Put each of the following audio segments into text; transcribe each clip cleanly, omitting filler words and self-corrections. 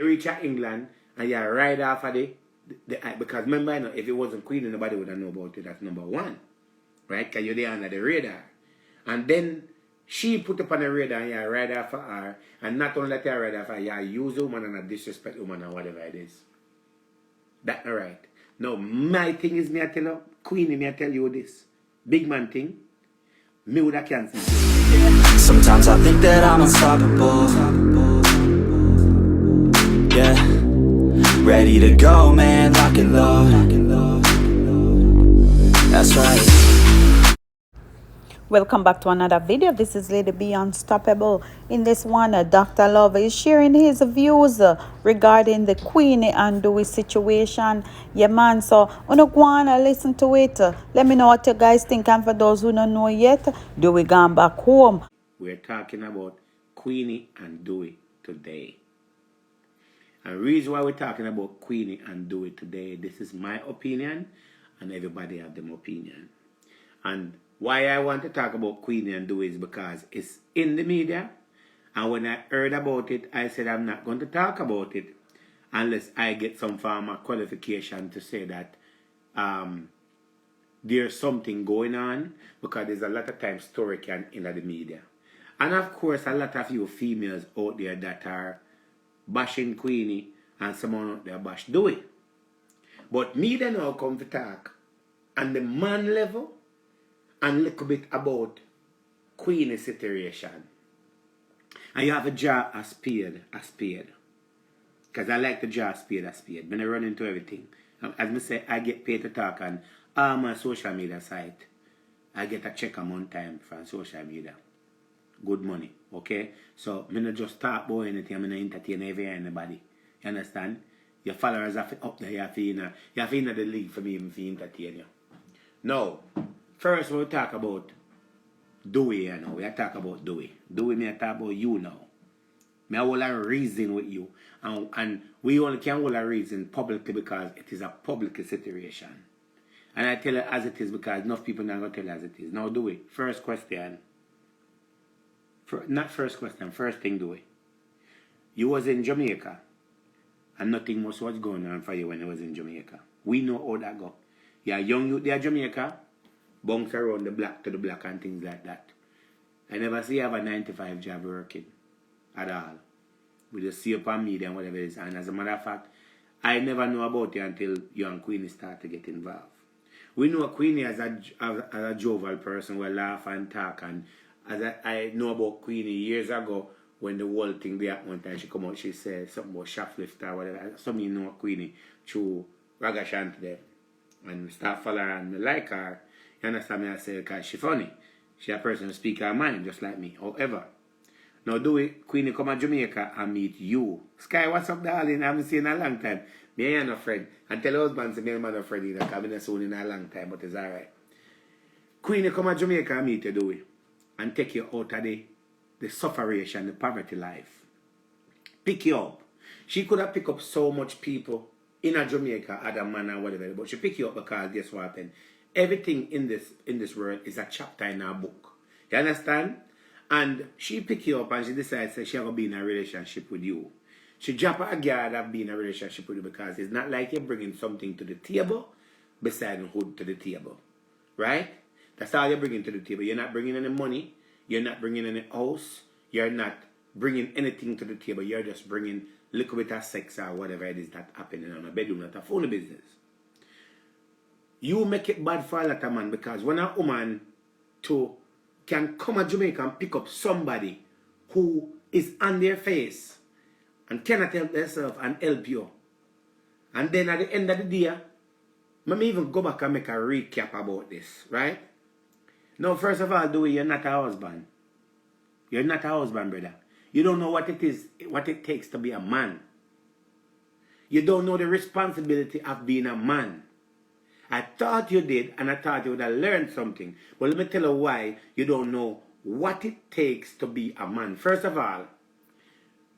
You reach out England and you ride off of the because remember, you know, if it wasn't Queenie, nobody would have known about it. That's number one. Right? Because you're there under the radar. And then she put up on the radar and you ride off of her. And not only that you ride off of her, you use a woman and a disrespect woman or whatever it is. That's not right. Now, my thing is, me I tell you, Queenie, me I tell you this. Big man thing, me would have cancelled. Sometimes I think that I'm unstoppable. Yeah. Ready to go, man, lock and load. That's right. Welcome back to another video. This is Lady B Unstoppable. In this one, Dr. Love is sharing his views regarding the Queenie and Dewey situation. Yeah, man, so I'm going to listen to it. Let me know what you guys think. And for those who don't know yet, Dewey gone back home. We're talking about Queenie and Dewey today. And the reason why we're talking about Queenie and Dewey today, this is my opinion, and everybody have their opinion. And why I want to talk about Queenie and Dewey is because it's in the media. And when I heard about it, I said I'm not going to talk about it unless I get some form of qualification to say that there's something going on, because there's a lot of times story can enter the media. And of course, a lot of you females out there that are bashing Queenie and someone out there bash Dewey. But me then now come to talk on the man level and a little bit about Queenie's situation. And you have a draw a spade. Because I like to draw a spade. When I run into everything. As I say, I get paid to talk on all my social media site. I get a check a month time from social media. Good money, okay? So, I'm not just talk about anything, I'm not entertain anybody. You understand? Your followers are up there, you have to in the league for me even to entertain you. Now, first we'll talk about Dewey, you know. We talk about Dewey. Dewey, me talk about you now. Me hold a reason with you. And we only can hold a reason publicly because it is a public situation. And I tell it as it is because enough people not going to tell it as it is. Now, Dewey, first question. First thing, Dewey. You was in Jamaica. And nothing much was going on for you when you was in Jamaica. We know how that go. You're young youth there in Jamaica. Bounce around the block to the block and things like that. I never see you have a 9-to-5 job working. At all. We just see upon media and whatever it is. And as a matter of fact, I never know about you until you and Queenie start to get involved. We know Queenie as a jovial person who laugh and talk. And as I know about Queenie years ago, when the whole thing there at one time, she come out, she said something about shoplifter or whatever. Some of you know Queenie through Ragashanti there. And start following her and like her. You understand me? I say, because she funny. She a person who speak her mind just like me. However, now Dewey, Queenie come to Jamaica and meet you. Sky, what's up, darling? I haven't seen in a long time. Me and a friend. And tell her husband, say, me and a friend either, because I've been soon in a long time, but it's alright. Queenie come to Jamaica and meet you, Dewey. And take you out of the sufferation, the poverty life. Pick you up. She could have picked up so much people in a Jamaica, other man or whatever, but she pick you up because guess what happened? Everything in this world is a chapter in her book. You understand? And she pick you up and she decides that she have to be in a relationship with you. She drop a girl that be in a relationship with you because it's not like you're bringing something to the table beside hood to the table. Right? That's all you're bringing to the table. You're not bringing any money. You're not bringing any house. You're not bringing anything to the table. You're just bringing a little bit of sex or whatever it is that happening on a bedroom, not a phone business. You make it bad for a lot of man because when a woman can come to Jamaica and pick up somebody who is on their face and cannot help themselves and help you. And then at the end of the day, let me even go back and make a recap about this, right? Now, first of all, Dewey, you're not a husband. You're not a husband, brother. You don't know what it takes to be a man. You don't know the responsibility of being a man. I thought you did, and I thought you would have learned something. But let me tell you why you don't know what it takes to be a man. First of all,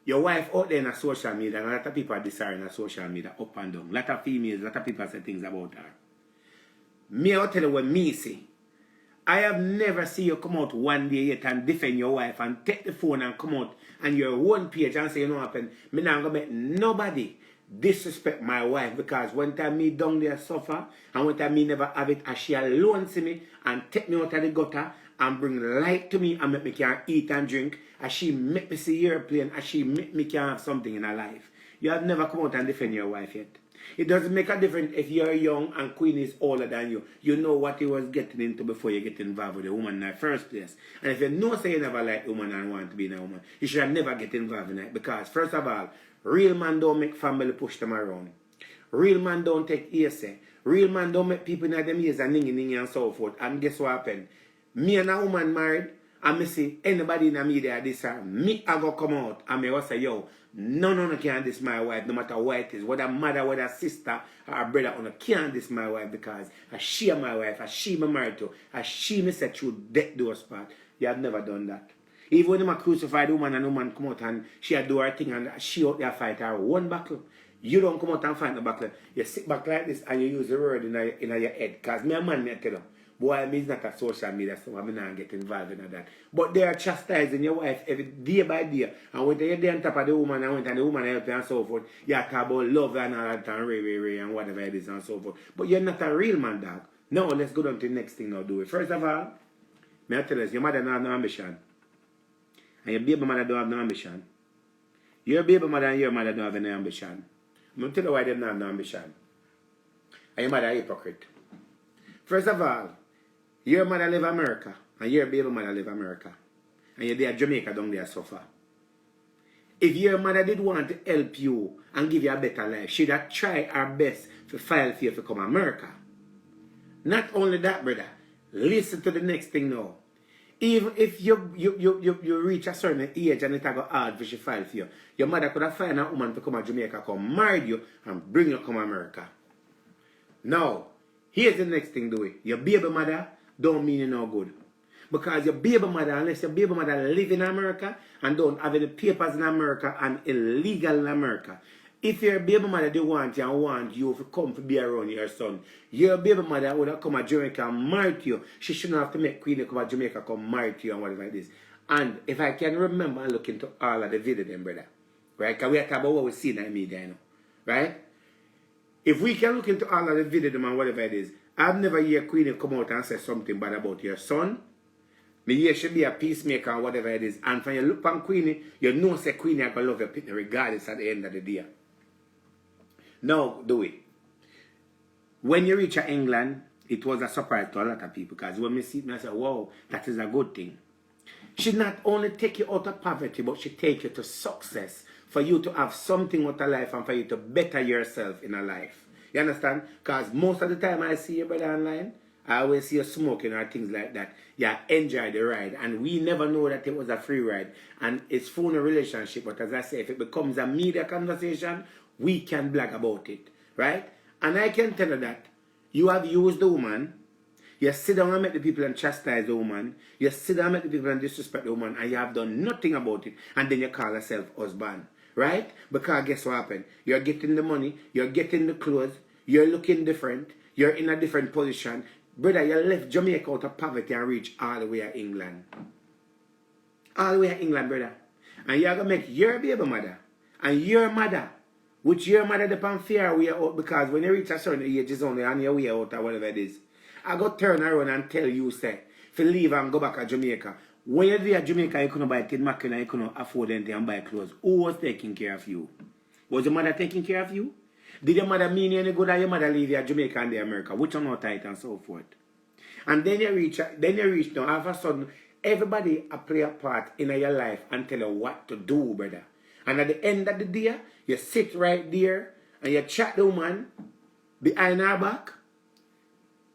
your wife out there in social media, and a lot of people are desiring her social media up and down. A lot of females, a lot of people say things about her. Me, I'll tell you what me see. I have never seen you come out one day yet and defend your wife and take the phone and come out and your one page and say, you know what happened, me not gonna make nobody disrespect my wife, because one time me down there suffer and one time me never have it, and she alone see me and take me out of the gutter and bring light to me and make me can eat and drink, and she make me see airplane, and she make me can have something in her life. You have never come out and defend your wife yet. It doesn't make a difference if you're young and Queenie is older than you. You know what you was getting into before you get involved with a woman in the first place. And if you know say you never like a woman and want to be in a woman, you should never get involved in it. Because first of all, real man don't make family push them around. Real man don't take easy. Real man don't make people in them ears and ningy and so forth. And guess what happened? Me and a woman married, and me see anybody in the media this me I go come out and me will say, yo, no can't diss my wife, no matter what it is. Whether mother, whether sister or brother, no can't diss my wife, because I she my wife, I she me married to, I she me set through death door spot. You have never done that. Even when I crucify the woman and the woman come out and she do her thing and she out there fight her one battle, you don't come out and fight the battle. You sit back like this and you use the word in your head. Because me a man, me tell you, boy, me is not a social media, so I'm not get involved in that. But they are chastising your wife every day by day. And when you're there on top of the woman and the woman help you and so forth, you talk about love and all that and ray and whatever it is and so forth. But you're not a real man, dog. Now, let's go down to the next thing now, do it. First of all, may I tell you, your mother don't have no ambition. And your baby mother don't have no ambition. Your baby mother and your mother don't have any ambition. I'm going to tell you why they don't have no ambition. And your mother a hypocrite. First of all, your mother live America, and your baby mother live America. And you're there Jamaica down there suffer. If your mother did want to help you and give you a better life, she'd have tried her best to file for you to come America. Not only that, brother, listen to the next thing now. Even if you reach a certain age and it go hard for she file for you, your mother could have found a woman to come to Jamaica, come marry you, and bring you to come America. Now, here's the next thing, do it. Your baby mother don't mean you no good. Because your baby mother, unless your baby mother live in America and don't have any papers in America and illegal in America, if your baby mother they want you and want you to come to be around your son, your baby mother would have come to Jamaica and marry you. She shouldn't have to make Queenie come to Jamaica, come marry you and whatever it is. And if I can remember and look into all of the video then, brother, right? Because we are talking about what we see in the media, you know, right? If we can look into all of the video and whatever it is, I've never heard Queenie come out and say something bad about your son. Me hear she be a peacemaker or whatever it is. And when you look on Queenie, you know say Queenie are going to love your pitney regardless at the end of the day. Now, do it. When you reach England, it was a surprise to a lot of people, because when we see it, I say, wow, that is a good thing. She not only take you out of poverty, but she take you to success, for you to have something with a life and for you to better yourself in a life. You understand? Because most of the time I see you, brother, online, I always see you smoking or things like that. You enjoy the ride. And we never know that it was a free ride. And it's for a relationship. But as I say, if it becomes a media conversation, we can blog about it. Right? And I can tell you that you have used the woman. You sit down and make the people and chastise the woman. You sit down and make the people and disrespect the woman. And you have done nothing about it. And then you call yourself husband. Right? Because guess what happened? You're getting the money. You're getting the clothes. You're looking different. You're in a different position. Brother, you left Jamaica out of poverty and reach all the way to England. All the way to England, brother. And you're going to make your baby mother and your mother, which your mother depend fear way out, because when you reach a certain age, it's only on your way out or whatever it is. I go turn around and tell you, say, if you leave and go back to Jamaica, when you're there at Jamaica, you couldn't buy tin mackerel and you couldn't afford anything and buy clothes. Who was taking care of you? Was your mother taking care of you? Did your mother mean you any good, or your mother leave you at Jamaica and the America? Which are not tight and so forth. And then you reach now, all of a sudden, everybody play a part in your life and tell you what to do, brother. And at the end of the day, you sit right there and you chat the woman behind her back.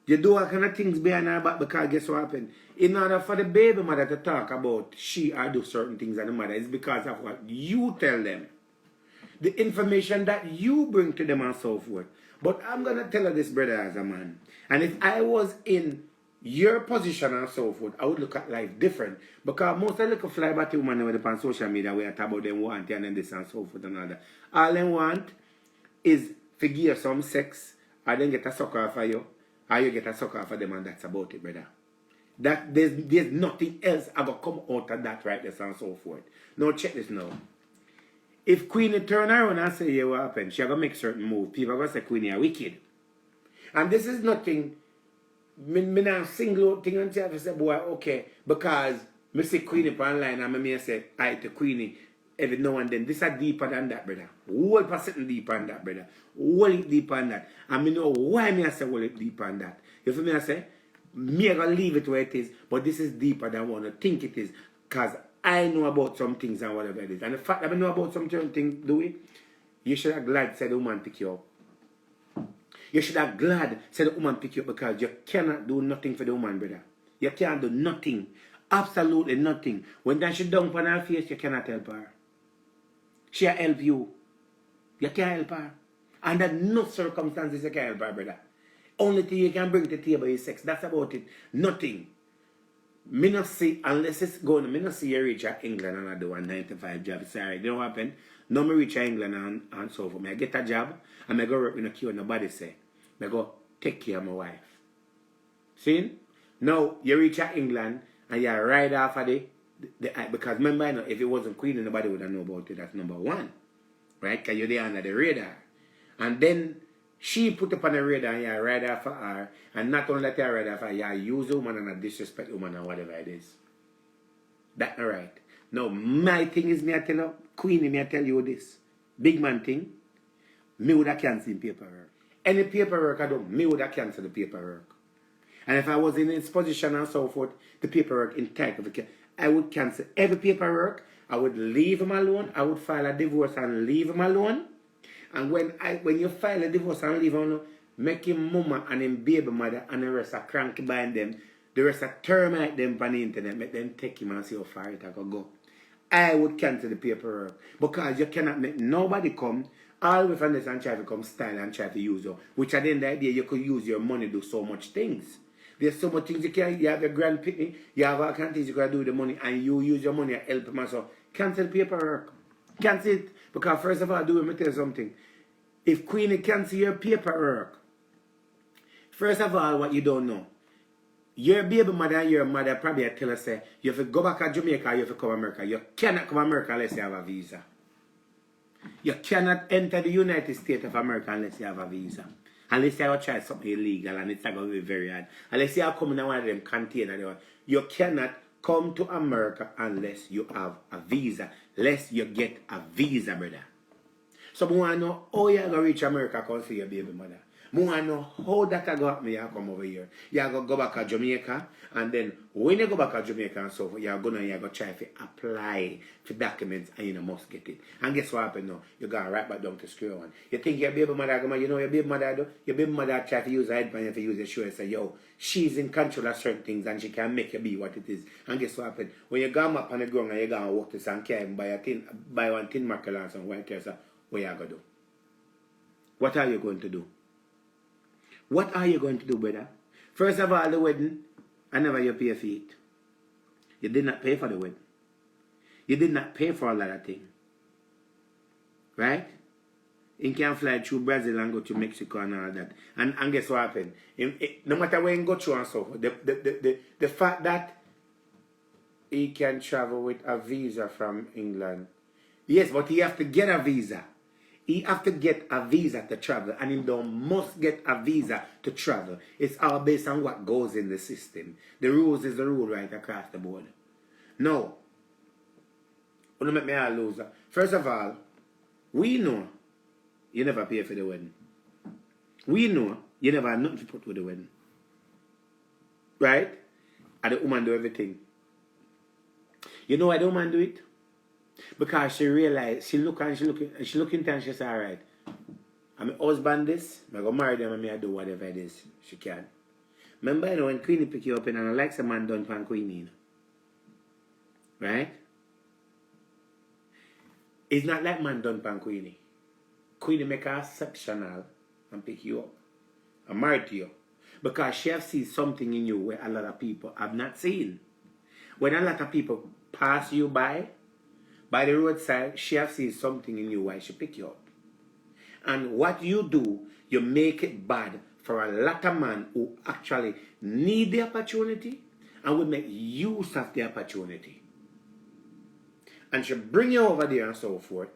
You do all kind of things behind her back, because guess what happened? In order for the baby mother to talk about she or do certain things and the mother, is because of what you tell them. The information that you bring to them and so forth. But I'm going to tell you this, brother, as a man. And if I was in your position and so forth, I would look at life different. Because most of the little fly batty women with on social media, we talk about them want and then this and so forth and all that. All they want is to give you some sex, or then get a sucker for you, or you get a sucker for them, and that's about it, brother. That there's nothing else ever come out of that right there and so forth. Now check this now. If Queenie turn around and say, yeah, what happened? She gonna make certain move. People are gonna say Queenie are wicked. And this is nothing. Me not single out thing and say, boy, okay, because me see Queenie online and me say, I to Queenie every now and then. This is deeper than that, brother. Whole percent deeper than that, brother. Whole deeper than that. And me know why me I say whole deeper than that. You feel me I say? Me I gonna leave it where it is, but this is deeper than what I think it is. Because I know about some things and whatever it is. And the fact that I know about some certain things, Dewey, you should have glad said the woman pick you up. You should have glad said the woman pick you up because you cannot do nothing for the woman, brother. You can't do nothing. Absolutely nothing. When that she down on her face, you cannot help her. She'll help you. You can't help her. Under no circumstances you can help her, brother. Only thing you can bring to the table is sex. That's about it. Nothing. Me not see, unless it's going, me not see you reach at England and I do a 9 to 5 job. Sorry, you know what happen? No me reach at England and so forth. I get a job and I go work in a queue and nobody say. I go take care of my wife. See? Now, you reach at England and you ride off of because remember, you know, if it wasn't Queenie, nobody would have known about it. That's number one. Right? Because you're there under the radar. And then she put up on the radar and you ride off for her. And not only that you ride off for her, you use a woman and a disrespect woman and whatever it is. That's not right. Now, my thing is, me I tell you, Queenie, me I tell you this. Big man thing, me would have cancelled paperwork. Any paperwork I do, me would have cancelled the paperwork. And if I was in his position and so forth, the paperwork in type of it, I would cancel every paperwork. I would leave him alone. I would file a divorce and leave him alone. And when you file a divorce and leave him alone, make him mama and him baby mother and the rest are cranky behind them. The rest are terminate them on the internet. Make them take him and see how far it can go. I would cancel the paperwork. Because you cannot make nobody come all the way from this and try to come style and try to use you. Which at the end of the day, you could use your money to do so much things. There's so much things you can. You have your grand picnic, you have all kinds of things you can do with the money, and you use your money to help them. So cancel paperwork. Cancel it. Because first of all, let me tell you something. If Queenie cancel your paperwork, first of all, what you don't know, your baby mother and your mother probably tell us, say, you have to go back to Jamaica, you have to come to America. You cannot come to America unless you have a visa. You cannot enter the United States of America unless you have a visa. Unless you have to try something illegal and it's not going to be very hard. Unless you are coming in one of them containers. You cannot come to America unless you have a visa. Unless you get a visa, brother. So I want to know how you are going to reach America and see your baby mother. I want to know how that will go happen when you come over here. You are going to go back to Jamaica, and then when you go back to Jamaica and so forth, you are going to try to apply for documents and you must get it. And guess what happened now? You're going right back down to square one. You think your baby mother, you know your baby mother do? Your baby mother try to use her head and you have to use the show and say, yo, she's in control of certain things and she can make you be what it is. And guess what happened? When you go up on the ground and you go and walk this and carry buy one tin mackerel and some white curse, what you going to do? What are you going to do? What are you going to do, brother? First of all, the wedding, I never you pay for it. You did not pay for the wedding. You did not pay for a lot of things. Right? You can fly through Brazil and go to Mexico and all that. And guess what happened? No matter where you go through and so forth, the fact that he can travel with a visa from England. Yes, but he have to get a visa. He have to get a visa to travel, and he must get a visa to travel. It's all based on what goes in the system. The rules is the rule right across the board. No. Don't make me a loser. First of all, we know you never pay for the wedding. We know you never have nothing to put with the wedding. Right? And the woman do everything. You know why the woman do it? Because she realized, she look into and she said, alright, I'm a husband this, I'm going to marry them and I do whatever it is she can. Remember, you know, when Queenie pick you up and I like some man done for Queenie, you know? Right? It's not like man done for Queenie. Queenie make her exceptional and pick you up and marry to you. Because she has seen something in you where a lot of people have not seen. When a lot of people pass you by the roadside, she has seen something in you why she pick you up. And what you do, you make it bad for a lot of men who actually need the opportunity and would make use of the opportunity. And she bring you over there and so forth.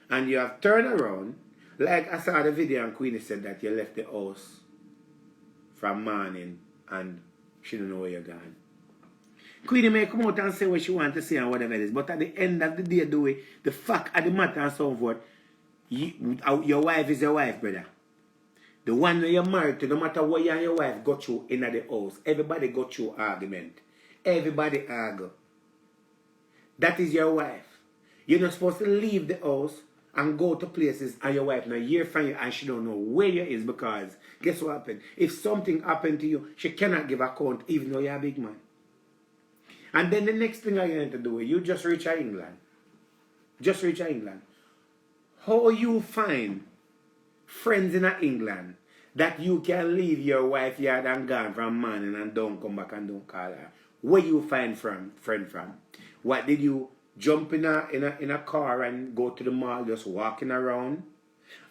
And you have turned around. Like I saw the video and Queenie said that you left the house from morning and she don't know where you're gone. Queenie may come out and say what she wants to say and whatever it is. But at the end of the day, the fact of the matter and so forth, your wife is your wife, brother. The one that you're married to, no matter what you and your wife got through in the house, everybody got through argument. Everybody argue. That is your wife. You're not supposed to leave the house and go to places and your wife now hear from you and she don't know where you is, because guess what happened? If something happened to you, she cannot give account even though you're a big man. And then the next thing I'm going to do, you just reach England. Just reach England. How you find friends in England that you can leave your wife yard and gone from morning and don't come back and don't call her? Where you find friend from? What, did you jump in a car and go to the mall just walking around?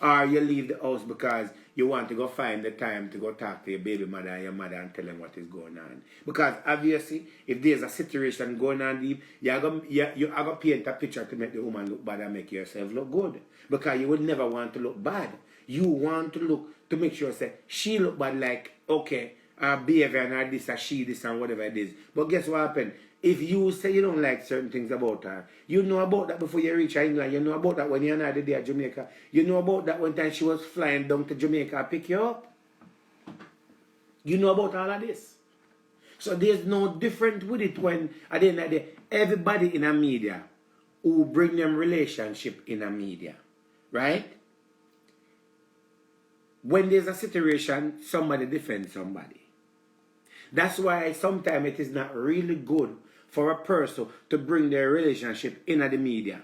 Or you leave the house because you want to go find the time to go talk to your baby mother and your mother and tell them what is going on? Because obviously, if there's a situation going on deep, you're going to paint a picture to make the woman look bad and make yourself look good. Because you would never want to look bad. You want to look, to make sure say she look bad, like, okay, her behavior and her this or she this and whatever it is. But guess what happened? If you say you don't like certain things about her, you know about that before you reach England. You know about that when you're not the day at Jamaica. You know about that one time she was flying down to Jamaica to pick you up. You know about all of this. So there's no different with it when at the end of the day, everybody in a media who bring them relationship in a media, right? When there's a situation, somebody defends somebody. That's why sometimes it is not really good for a person to bring their relationship in the media.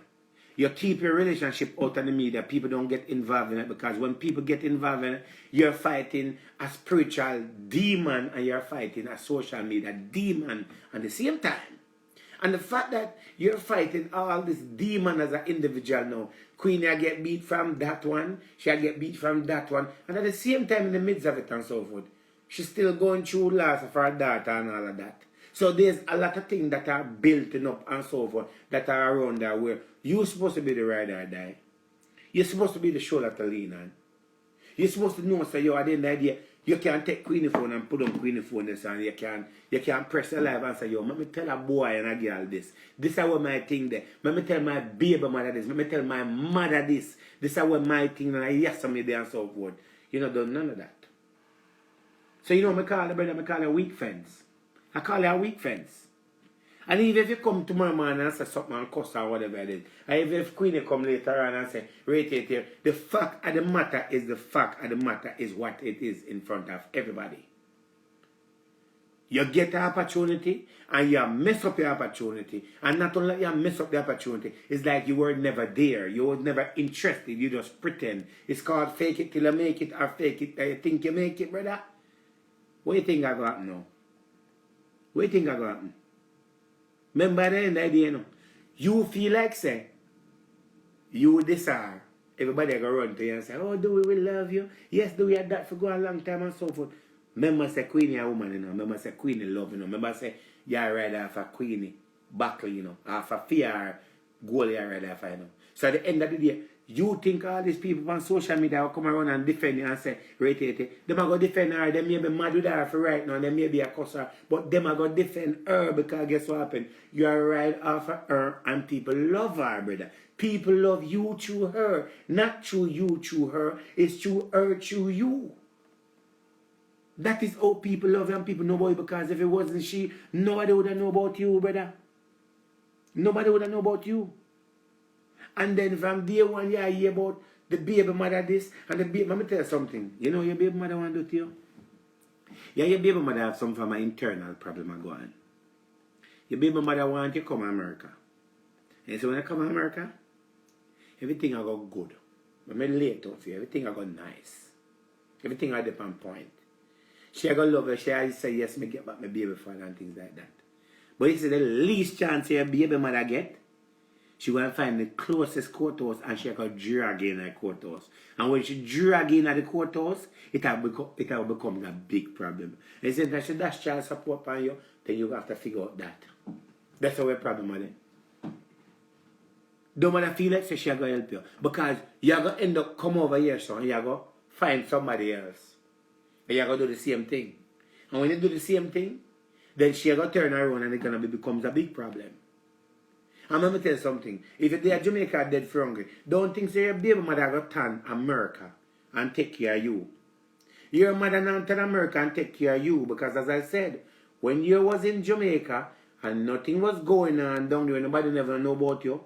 You keep your relationship out of the media. People don't get involved in it, because when people get involved in it, you're fighting a spiritual demon and you're fighting a social media demon at the same time. And the fact that you're fighting all this demon as an individual now, Queenie get beat from that one, she'll get beat from that one, and at the same time in the midst of it and so forth, she's still going through loss of her daughter and all of that. So there's a lot of things that are built up and so forth that are around there where you're supposed to be the ride or die. You're supposed to be the shoulder to lean on. You're supposed to know, so you at the end of the day, you can't take Queenie phone and put on Queenie phone this, and you can't press the live and say, yo, let me tell a boy and a girl this. This is what my thing there. Let me tell my baby mother this. Let me tell my mother this. This is what my thing, and I yes me there and so forth. You know, done none of that. So you know, I call the brother, I call her weak fence. I call her a weak fence. And even if you come tomorrow morning and say something and cuss or whatever it is, and even if Queenie come later on and say, right here, the fact of the matter is the fact of the matter is what it is in front of everybody. You get an opportunity and you mess up your opportunity. And not only you mess up the opportunity, it's like you were never there. You were never interested. You just pretend. It's called fake it till you make it, or fake it till you think you make it, brother. What do you think I got happen now? What do you think I got happen? Remember the end of the day, you know, you feel like, say, you this are, everybody go run to you and say, oh, Dewey, we love you. Yes, Dewey had that for go a long time and so forth. Remember say Queenie a woman, you know. Remember say Queenie love, you know. Remember say you're right off a Queenie buckle, you know. Off a fear goal you're right off, you know. So at the end of the day, you think all these people on social media will come around and defend you and say, right, them are going to defend her, they may be mad with her for right now, they may be a cusser, but them are going to defend her because guess what happened? You are right off of her and people love her, brother. People love you through her, not through you through her, it's through her through you. That is how people love you and people know about you, because if it wasn't she, nobody would have known about you, brother. Nobody would have known about you. And then from day one, you hear about the baby mother this, and the baby, let me tell you something. You know your baby mother want to do to you? Yeah, your baby mother have some from an internal problem going on. Your baby mother want you to come to America. And so when you come to America, everything will go good. When I lay it out for you, everything will go nice. Everything will be on point. She will love you, she will say, yes, me get back my baby father and things like that. But it's the least chance your baby mother get, she will find the closest courthouse and she can drag in at courthouse. And when she drag in at the courthouse, it will become a big problem. And say that she dash child support on you, then you have to figure out that. That's our problem, man. Don't want to feel like she going to help you. Because you're going to end up come over here, son, and you're going to find somebody else. And you're going to do the same thing. And when you do the same thing, then she going to turn around and it becomes a big problem. And let me tell you something. If you're Jamaica dead for hungry, don't think say your baby mother going to turn America and take care of you. Your mother now turn America and take care of you. Because as I said, when you was in Jamaica and nothing was going on down there, nobody never know about you.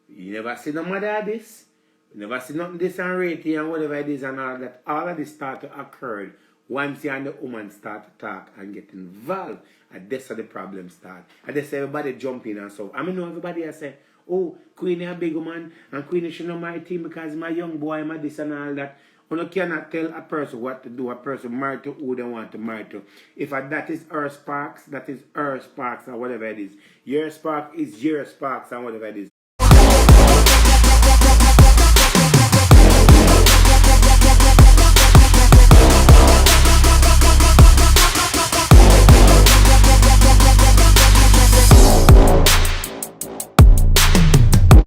You never see no mother of this. You never see nothing this and rating and whatever it is and all that. All of this start to occur once you and the woman start to talk and get involved. And that's how the problem start. And that's everybody jump in and so. I mean, know everybody has say, oh, Queenie a big woman and Queenie should know my team because my young boy, my this and all that. You cannot tell a person what to do, a person married to who they want to marry to. If that is her sparks, that is her sparks or whatever it is. Your spark is your sparks and whatever it is.